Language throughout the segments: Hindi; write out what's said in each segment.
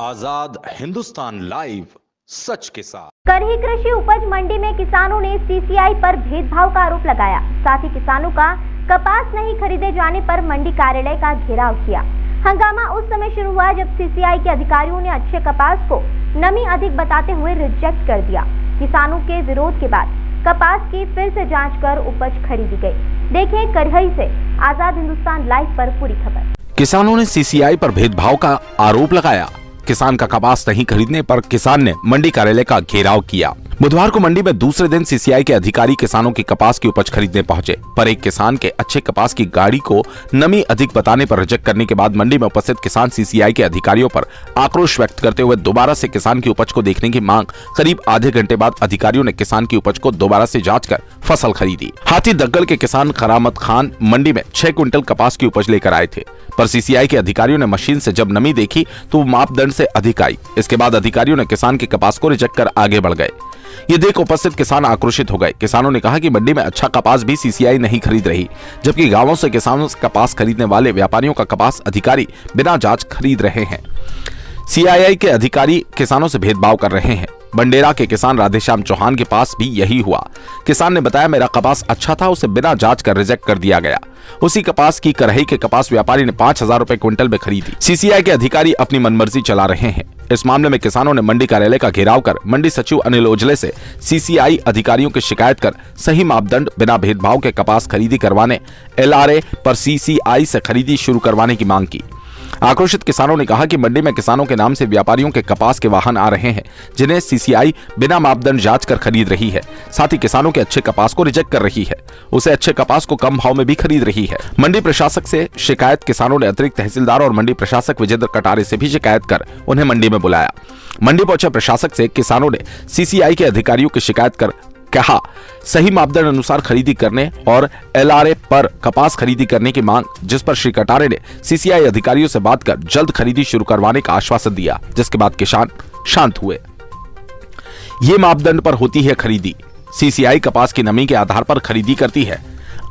आजाद हिंदुस्तान लाइव, सच के साथ। करही कृषि उपज मंडी में किसानों ने सीसीआई पर भेदभाव का आरोप लगाया। साथ ही किसानों का कपास नहीं खरीदे जाने पर मंडी कार्यालय का घेराव किया। हंगामा उस समय शुरू हुआ जब सीसीआई के अधिकारियों ने अच्छे कपास को नमी अधिक बताते हुए रिजेक्ट कर दिया। किसानों के विरोध के बाद कपास की फिर से जांच कर उपज खरीदी गई। देखें करही से आजाद हिंदुस्तान लाइव पर पूरी खबर। किसानों ने सीसीआई पर भेदभाव का आरोप लगाया। किसान का कपास नहीं खरीदने पर किसान ने मंडी कार्यालय का घेराव किया। बुधवार को मंडी में दूसरे दिन सीसीआई के अधिकारी किसानों की कपास की उपज खरीदने पहुंचे, पर एक किसान के अच्छे कपास की गाड़ी को नमी अधिक बताने पर रिजेक्ट करने के बाद मंडी में उपस्थित किसान सीसीआई के अधिकारियों पर आक्रोश व्यक्त करते हुए दोबारा से किसान की उपज को देखने की मांग। करीब आधे घंटे बाद अधिकारियों ने किसान की उपज को दोबारा से जांच कर फसल खरीदी। हाथी दग्गल के किसान करामत खान मंडी में 6 क्विंटल कपास की उपज लेकर आए थे, पर सीसीआई के अधिकारियों ने मशीन से जब नमी देखी तो मापदंड से अधिक आई। इसके बाद अधिकारियों ने किसान के कपास को रिजेक्ट कर आगे बढ़ गए। ये देख उपस्थित किसान आक्रोशित हो गए। किसानों ने कहा कि मंडी में अच्छा कपास भी सीसीआई नहीं खरीद रही, जबकि गांवों से किसानों से कपास खरीदने वाले व्यापारियों का कपास अधिकारी बिना जांच खरीद रहे हैं। सीआईआई के अधिकारी किसानों से भेदभाव कर रहे हैं। बंडेरा के किसान राधेश्याम चौहान के पास भी यही हुआ। किसान ने बताया, मेरा कपास अच्छा था, उसे बिना जांच कर रिजेक्ट कर दिया गया। उसी कपास की करही के कपास व्यापारी ने 5,000 रुपए क्विंटल में खरीदी। सीसीआई के अधिकारी अपनी मनमर्जी चला रहे हैं। इस मामले में किसानों ने मंडी कार्यालय का घेराव कर मंडी सचिव अनिल ओझले से सीसीआई अधिकारियों की शिकायत कर सही मापदंड बिना भेदभाव के कपास खरीदी करवाने, एलआरए पर सीसीआई से खरीदी शुरू करवाने की मांग की। आक्रोशित किसानों ने कहा कि मंडी में किसानों के नाम से व्यापारियों के कपास के वाहन आ रहे हैं, जिन्हें सीसीआई बिना मापदंड जांच कर खरीद रही है। साथ ही किसानों के अच्छे कपास को रिजेक्ट कर रही है, उसे अच्छे कपास को कम भाव में भी खरीद रही है। मंडी प्रशासक से शिकायत किसानों ने अतिरिक्त तहसीलदार और मंडी प्रशासक विजेंद्र कटारे से भी शिकायत कर उन्हें मंडी में बुलाया। मंडी पहुंचे प्रशासक से किसानों ने सीसीआई के अधिकारियों की शिकायत कर कहा, सही मापदंड अनुसार खरीदी करने और एलआरए पर कपास खरीदी करने की मांग, जिस पर श्री कटारे ने सीसीआई अधिकारियों से बात कर जल्द खरीदी शुरू करवाने का आश्वासन दिया, जिसके बाद किसान शांत हुए। ये मापदंड पर होती है खरीदी। सीसीआई कपास की नमी के आधार पर खरीदी करती है।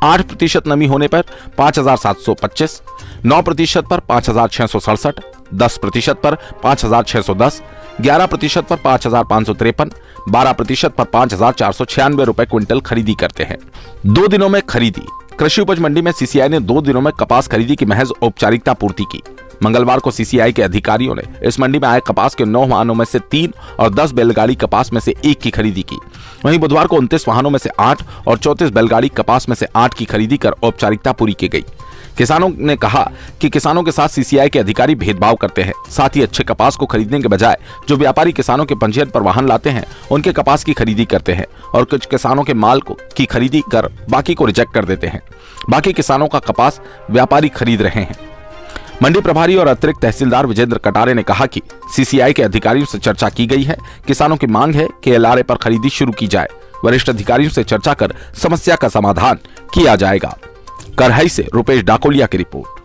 8% नमी होने पर 5,725, 9% पर 5,667, 10% पर 5,610, 11% पर 5,553, 12% पर 5,496 रुपए क्विंटल खरीदी करते हैं। 2 दिनों में खरीदी। कृषि उपज मंडी में सीसीआई ने 2 दिनों में कपास खरीदी की महज औपचारिकता पूर्ति की। मंगलवार को सीसीआई के अधिकारियों ने इस मंडी में आए कपास के 9 वाहनों में से 3 और 10 बैलगाड़ी कपास में से 1 की खरीदी की। वहीं बुधवार को 29 वाहनों में से 8 और 34 बैलगाड़ी कपास में से 8 की खरीदी कर औपचारिकता पूरी की गई। किसानों ने कहा कि किसानों के साथ सीसीआई के अधिकारी भेदभाव करते हैं। साथ ही अच्छे कपास को खरीदने के बजाय जो व्यापारी किसानों के पंजीयन पर वाहन लाते हैं, उनके कपास की खरीदी करते हैं और कुछ किसानों के माल की खरीदी कर बाकी को रिजेक्ट कर देते हैं। बाकी किसानों का कपास व्यापारी खरीद रहे हैं। मंडी प्रभारी और अतिरिक्त तहसीलदार विजेंद्र कटारे ने कहा कि सीसीआई के अधिकारियों से चर्चा की गई है। किसानों की मांग है कि एलआरए पर खरीदी शुरू की जाए। वरिष्ठ अधिकारियों से चर्चा कर समस्या का समाधान किया जाएगा। करही से रुपेश डाकोलिया की रिपोर्ट।